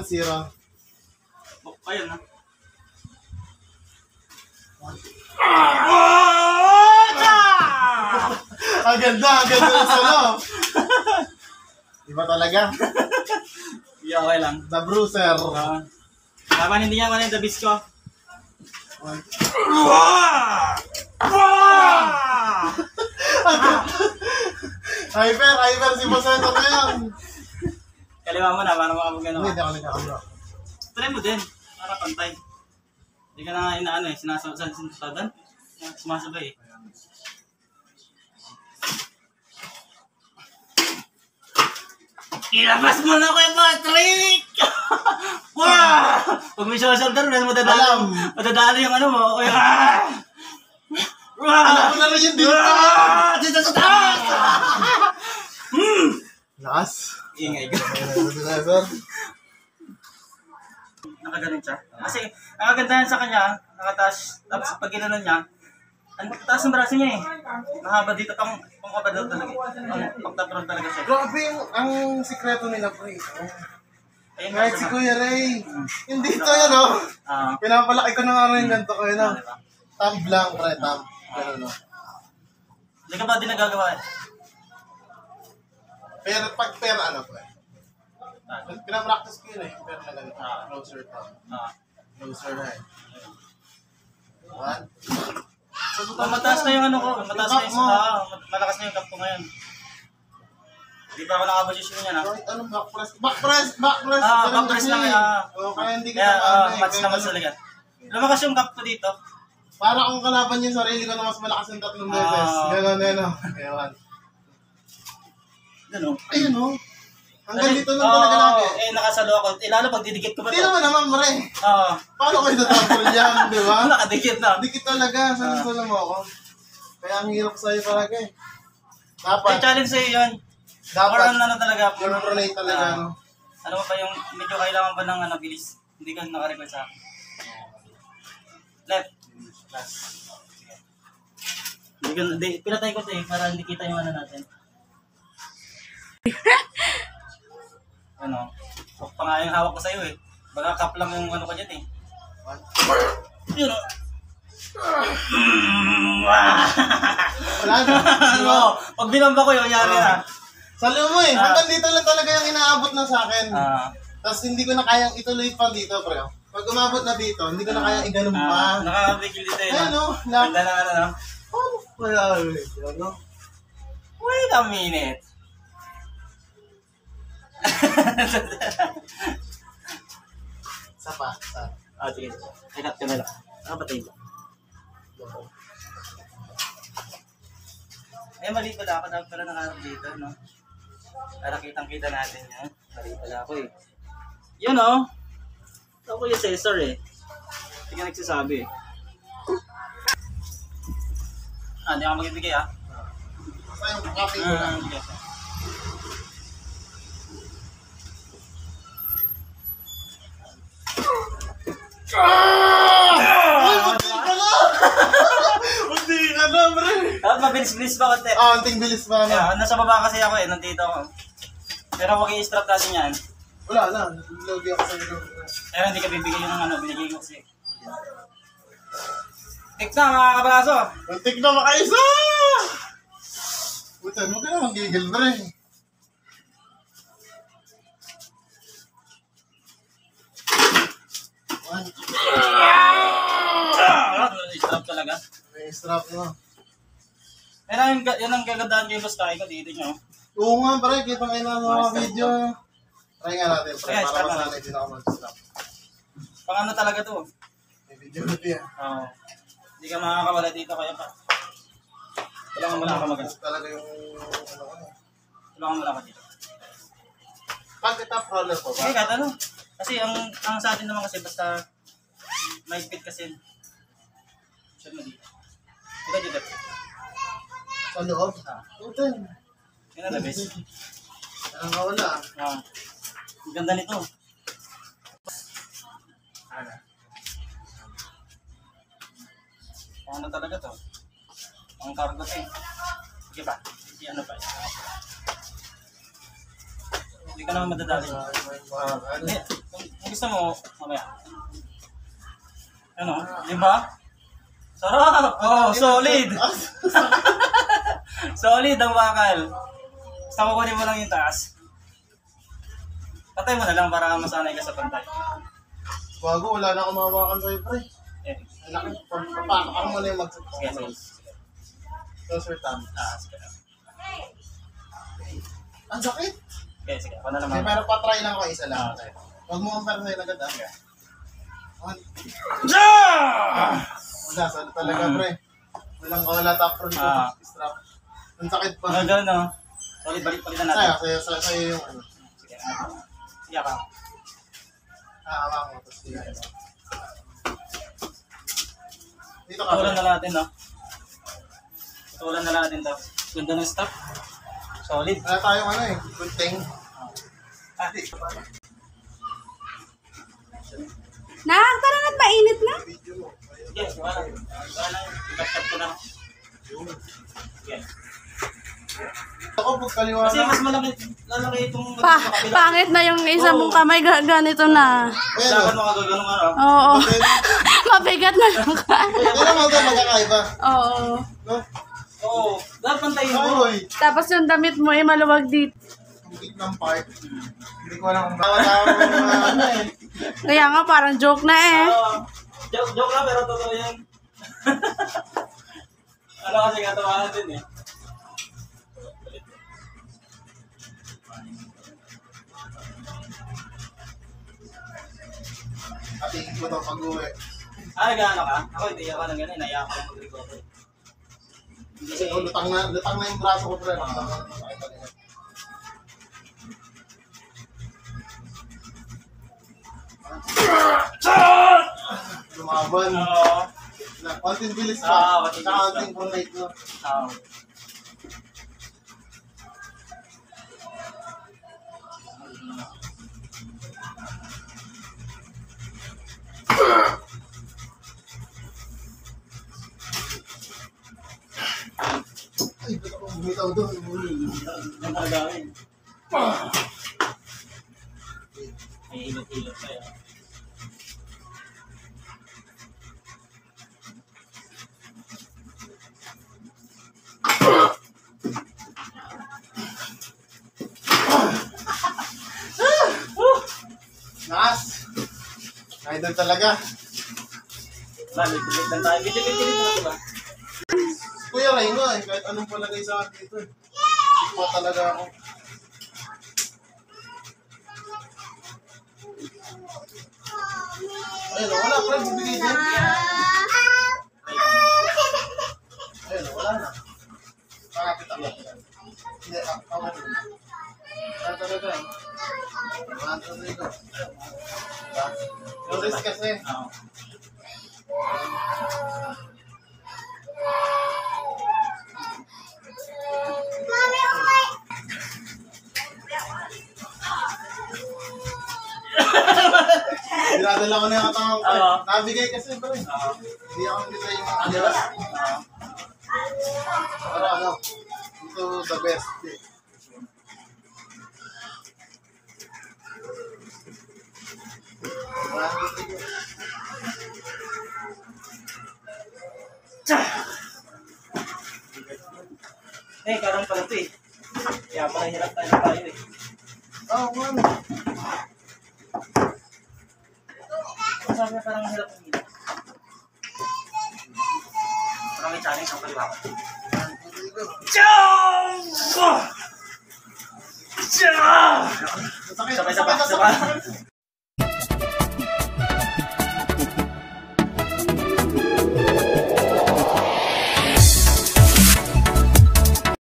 1-0. Ayun na. Ang ganda yung solo. Iba talaga. Yeah, okay lang. The Bruiser. Laban hindi niya man yung the beast ko. Hyper si Boseto na yan. Kaliwa mo na para makapagano. Hindi ako nagkakamura. Try mo din. Para pantay. Hindi ka na inaano eh. Sinasabadan. Sumasabay eh. Ilabas mo na ko yung Patrick! Wow! Pag may shoulder, madadali yung ano mo. Alam mo na rin yung dito! Dito sa taas! Lakas. Ingay ka. Nakaganon siya. Kasi, ang kagandahan sa kanya, nakataas, tapos pag ginanon niya, ang taas ng braso niya eh. Mahaba dito, pang kabadal talaga. Pang tapron talaga siya. Grabe ang sikreto nila, pre. Kahit si Kuya Ray. Yung dito yan, oh. Pinapalaki ko na nga rin ganito ko yun, oh. Thumb lang, pre, thumb. Gano'n, oh. Hindi ka ba din nagagawa eh? Pero pag pera, ano, pre? Pinapractice ko yun eh. Pero na ganito. Closer thumb. Closer na eh. 1. Mataas na yung ano ko. Mataas na yung malakas na yung cup ko ngayon. Hindi pa ako nakaposisyon niya na. Anong back press? Back press! Back press! Back press lang kaya hindi ka kaya match na match talaga. Lumakas yung cup ko dito. Para kung kalaban yung sarili ko na mas malakas yung 3 beses. Gano'n. Ewan. Gano'n. Ayun o. Hanggang dito lang talaga lagi. Nakasalo ako. Lalo pag didikit ko ba ito? Hindi naman naman, pre. Paano ko itatapol yan, di ba? Nakadikit na. Dikit talaga. Saan mo ako? Kaya ang hirap sa'yo talaga eh. Dapat. Challenge sa'yo yun. Dapat. More talaga. Pronate talaga. Ano ba yung medyo kailangan ba ng bilis? Hindi ka nakarecord sa akin. Left. Pinatay ko ito eh, para hindi kita yung ano natin. Ano? Pa nga yung hawak ko sa'yo eh. Baga cup lang yung ano ko dyan eh. Yun o. Wala na. Pag binamba ko yun, yari na. Salo mo eh. Hanggang dito lang talaga yung inaabot na sa akin. Tapos hindi ko na kayang ituloy pa dito, pre. Pag umabot na dito, hindi ko na kayang iganon pa. Nakakabigil dito eh. Ano? Ganda na ano no? Wala ulit. Wait a minute. Sapa. Sige. Ikat ka na lang. Nakapatay ko. Mali pala ako. Dapat pala nakarap dito, no? Para kitang-kita natin yan. Mali pala ako eh. Yun o. Ako yung Cesar eh. Hindi ka nagsasabi eh. Hindi ako magbibigay ah. Basta yung copy ko lang. Unti ka na, bre. Mabilis-bilis ba konti? Unting bilis pa na. Nasa baba kasi ako eh, nandito ako. Pero huwag i-strap natin yan. Wala na, logi ako sa ilo. Pero hindi ka bibigay yung ano, binigay ko kasi. Tik na mga kabraso! Untik na makaisa! Putan mo ka na magigil, bre. I-strap talaga. May strap mo. Yan ang gagandaan kayo basta ko dito nyo. Oo nga, pre. Kita kayo na mga video. Try nga natin, pre. Para masanay din ako mag-strap. Pang ano talaga to? May video na yan. Oo. Hindi ka makakawala dito kaya pa. Kailangan mo lang ka mag-ano. Talaga yung ano ko na. Kailangan mo lang ka dito. Pag-top roller po ba? Sige, kahit ano. Kasi ang sa atin naman kasi basta may fit kasi. Siya mo dito. Ito dito. Sa loob? Putan. Yun ang the best. Ang kawala. Ang ganda nito. Ano talaga to? Ang cargo to eh. Sige pa. Sige ano pa. Hindi ka naman madadali. Gusto mo, mamaya. Ano? Di ba? Sarap! Oh, solid! Solid ang bakal. Basta kukunin mo lang yung taas. Patay mo na lang para masanay ka sa pantay. Bago, wala na akong mahawakan sa'yo, pre. Eh, Ay, laki. Papak ako muna yung sige, sige. So, Sir Tam. Sige. Ang sakit. Okay, sige. Ako na Okay, naman. pero patry lang ako isa lang. Okay. Huwag mo kang paranoid agad, ah. Wala, sana talaga, pre. Wala top pro dito. Strap. Ang sakit pa. Ano gano'n, no? Solid, balik-balikan natin. Sa'yo yung ano. Sige, sige ka. Hawa mo. Tapos sige. Dito ka. Tutulan na natin, no? Tutulan na natin to. Ganda ng stock. Solid. Wala tayong ano eh. Gunting. Nang, tara na't mainit na. Video mo. Yes, wala. Wala. Ikat-kat ko na. Yes. Ako, pag kaliwa Kasi na. mas lalaki itong Pangit na yung isa mong kamay, ganito na. Dapat mga gano'ng ano. Oo. Mabigat na lang ka. Hindi naman ito magkakaiba. Oo. No? Oo. Dapat pantayin mo. Ay, Tapos yung damit mo ay maluwag dito. ang gitnang part. Hindi ko alam kung bawat ano eh. Kaya nga parang joke na eh. Joke lang pero totoo yan. Ano kasi katawanan din eh. Atingin ko ito pag-uwi. Nag-ano ka? Ako hindi ako nang gano'n. Naiyak ako mag-recover. Kasi lutang na yung braso ko, pre. Lumaban. Oo. Konting bilis pa. Konting bilis pa. Konting contate no. Oo. Ay, ba't ako bumitaw doon? Yan ang gawin. May hilot-hilot pa yan. Nas! Idol talaga. Balik lang tayo. Bitin-bitin mo diba? Kuya Ray nga eh, kahit anong palagay sa akin dito eh. Ipa talaga ako. Ayun, wala pre, bibigay din. Ayun, wala na. Makapit ako. Hindi, ako na. Wala talaga eh. Wala talaga. Diba? Yung risk kasi. Oo. Dinadala ko na yung katawang ko. Oo. Nabigay kasi bro eh. Hindi ako nabigay yung mga adilas. Pero ano, ito the best. Eh, karang pala ito eh. Kaya pala hirap tayo eh. Oh, man. Sabi parang hirap ang hirap. Parang may challenge ang kaliwa ko. Sakit, Sabay-sabay, sakit, sabay. sakit.